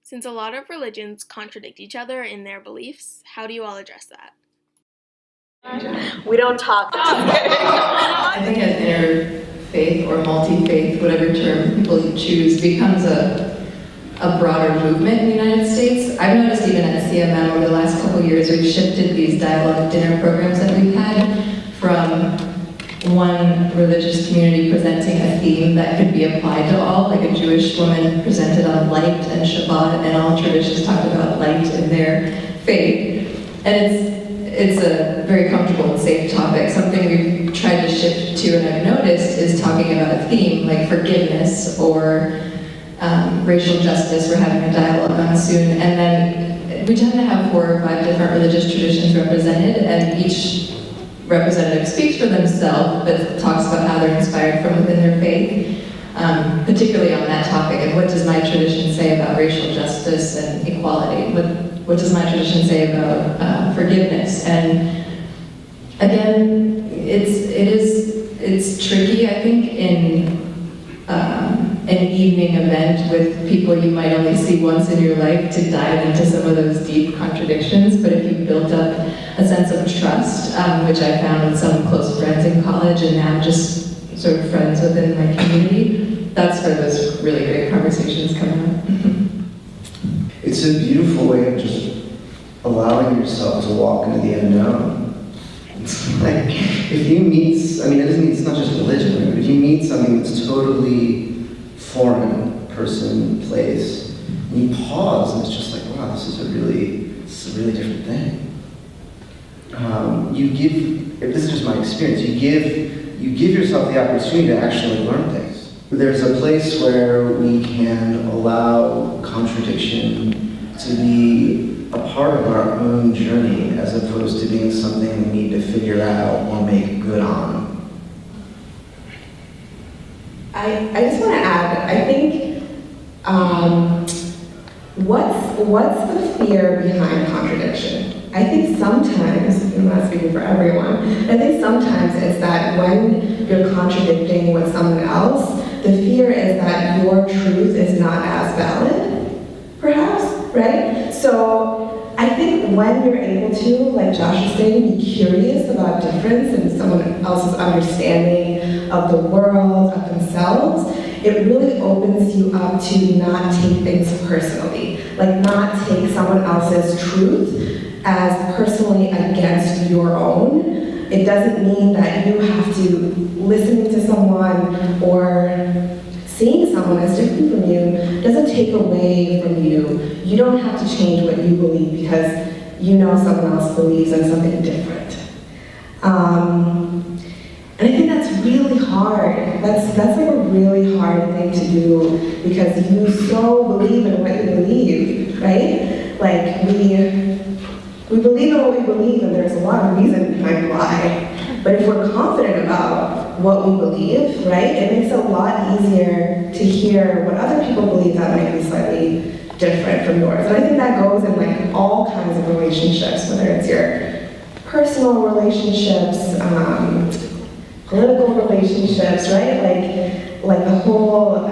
Since a lot of religions contradict each other in their beliefs, how do you all address that? We don't talk. I think as interfaith or multi-faith, whatever term people choose, becomes a broader movement in the United States. I've noticed even at CMM over the last couple of years, we've shifted these dialogue dinner programs that we've had from one religious community presenting a theme that could be applied to all, like a Jewish woman presented on light and Shabbat, and all traditions talked about light in their faith. And it's a very comfortable and safe topic. Something we've tried to shift to, and I've noticed, is talking about a theme like forgiveness or racial justice. We're having a dialogue on soon. And then we tend to have 4 or 5 different religious traditions represented, and each representative speaks for themselves, but talks about how they're inspired from within their faith, particularly on that topic. And what does my tradition say about racial justice and equality? What does my tradition say about forgiveness? And again, it's tricky, I think, in an evening event with people you might only see once in your life to dive into some of those deep contradictions. But if you've built up a sense of trust, which I found with some close friends in college and now just sort of friends within my community, that's where those really great conversations come out. It's a beautiful way of just allowing yourself to walk into the unknown. It's like, if you meet, it's not just religion, right? But if you meet something that's totally foreign, person, place, and you pause and it's just like, wow, this is a really different thing. This is just my experience, you give yourself the opportunity to actually learn things. There's a place where we can allow contradiction to be a part of our own journey as opposed to being something we need to figure out or make good on. I just want to add, I think, what's the fear behind contradiction? I think sometimes, I'm not speaking for everyone, I think sometimes it's that when you're contradicting with someone else, the fear is that your truth is not as valid, perhaps, right? So I think when you're able to, like Josh is saying, be curious about difference in someone else's understanding of the world, of themselves, it really opens you up to not take things personally, like not take someone else's truth as personally against your own. It doesn't mean that you have to listen to someone or seeing someone as different from you doesn't take away from you. You don't have to change what you believe because you know someone else believes in something different. And I think that's really hard. That's like a really hard thing to do because you so believe in what you believe, right? Like we believe in what we believe, and there's a lot of reason behind why. But if we're confident about what we believe, right, it makes it a lot easier to hear what other people believe that might be slightly different from yours. And I think that goes in like all kinds of relationships, whether it's your personal relationships, political relationships, right? Like the whole,